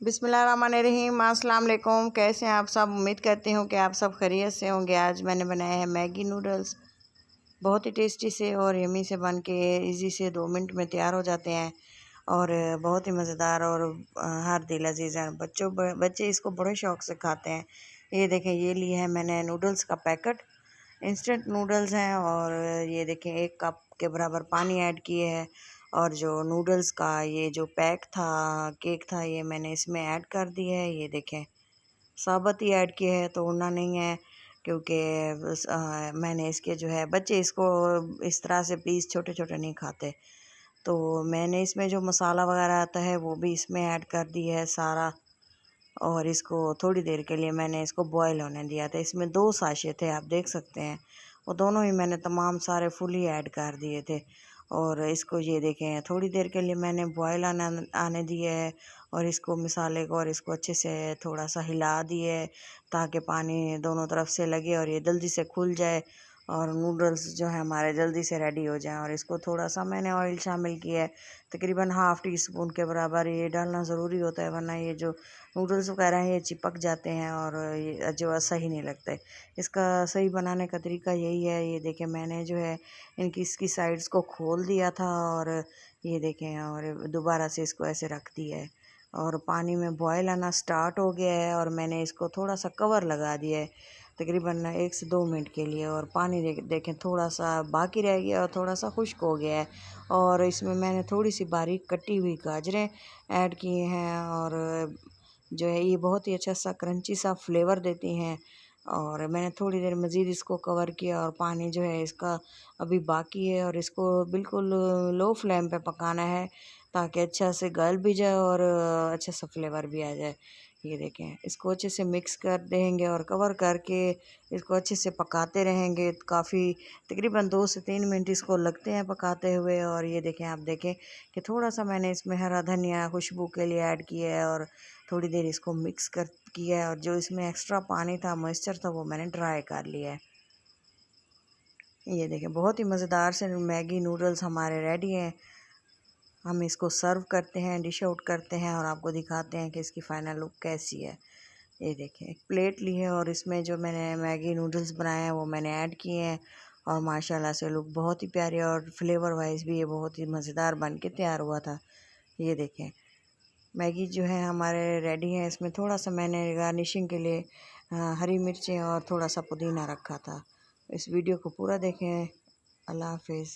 बिस्मिल्लाहिर्रहमानिर्रहीम। अस्सलाम वालेकुम। कैसे हैं आप सब? उम्मीद करती हूँ कि आप सब खैरियत से होंगे। आज मैंने बनाया है मैगी नूडल्स। बहुत ही टेस्टी से और यमी से बन के ईज़ी से 2 मिनट में तैयार हो जाते हैं और बहुत ही मज़ेदार और हर दिल अजीज़ हैं। बच्चे इसको बड़े शौक़ से खाते हैं। ये देखें, ये लिए है मैंने नूडल्स का पैकेट। इंस्टेंट नूडल्स हैं और ये देखें 1 कप के बराबर पानी ऐड किए है और जो नूडल्स का ये जो केक था ये मैंने इसमें ऐड कर दिया है। ये देखें साबुत ही ऐड किए है, तोड़ना नहीं है क्योंकि मैंने इसके जो है बच्चे इसको इस तरह से पीस छोटे छोटे नहीं खाते, तो मैंने इसमें जो मसाला वगैरह आता है वो भी इसमें ऐड कर दिया है सारा। और इसको थोड़ी देर के लिए मैंने इसको बॉयल होने दिया था। इसमें 2 साशे थे, आप देख सकते हैं, वो दोनों ही मैंने तमाम सारे फुल ही ऐड कर दिए थे। और इसको ये देखें थोड़ी देर के लिए मैंने बॉयल आने दिया है और इसको मसाले को और इसको अच्छे से थोड़ा सा हिला दिए ताकि पानी दोनों तरफ से लगे और ये जल्दी से खुल जाए और नूडल्स जो है हमारे जल्दी से रेडी हो जाएं। और इसको थोड़ा सा मैंने ऑयल शामिल किया है, तकरीबन ½ टीस्पून के बराबर। ये डालना ज़रूरी होता है वरना ये जो नूडल्स वगैरह हैं ये चिपक जाते हैं और ये जो सही नहीं लगता। इसका सही बनाने का तरीका यही है। ये देखें मैंने जो है इसकी साइड्स को खोल दिया था और ये देखें और दोबारा से इसको ऐसे रख दिया है और पानी में बॉयल आना स्टार्ट हो गया है और मैंने इसको थोड़ा सा कवर लगा दिया है तकरीबन 1 से 2 मिनट के लिए। और पानी देखें थोड़ा सा बाकी रह गया और थोड़ा सा खुश्क हो गया है और इसमें मैंने थोड़ी सी बारीक कटी हुई गाजरें ऐड की हैं और जो है ये बहुत ही अच्छा सा क्रंची सा फ्लेवर देती हैं। और मैंने थोड़ी देर मज़ीद इसको कवर किया और पानी जो है इसका अभी बाकी है और इसको बिल्कुल लो फ्लेम पे पकाना है ताकि अच्छा से गल भी जाए और अच्छा सा फ्लेवर भी आ जाए। ये देखें इसको अच्छे से मिक्स कर देंगे और कवर करके इसको अच्छे से पकाते रहेंगे। काफ़ी तकरीबन 2 से 3 मिनट इसको लगते हैं पकाते हुए। और ये देखें, आप देखें कि थोड़ा सा मैंने इसमें हरा धनिया खुशबू के लिए ऐड किया है और थोड़ी देर इसको मिक्स कर किया है और जो इसमें एक्स्ट्रा पानी था, मॉइस्चर था, वो मैंने ड्राई कर लिया है। ये देखें बहुत ही मज़ेदार से मैगी नूडल्स हमारे रेडी हैं। हम इसको सर्व करते हैं, डिश आउट करते हैं और आपको दिखाते हैं कि इसकी फ़ाइनल लुक कैसी है। ये देखें एक प्लेट ली है और इसमें जो मैंने मैगी नूडल्स बनाए हैं वो मैंने ऐड किए हैं और माशाल्लाह से लुक बहुत ही प्यारे और फ्लेवर वाइज भी ये बहुत ही मज़ेदार बन के तैयार हुआ था। ये देखें मैगी जो है हमारे रेडी है। इसमें थोड़ा सा मैंने गार्निशिंग के लिए हरी मिर्चें और थोड़ा सा पुदीना रखा था। इस वीडियो को पूरा देखें। अल्लाह हाफिज़।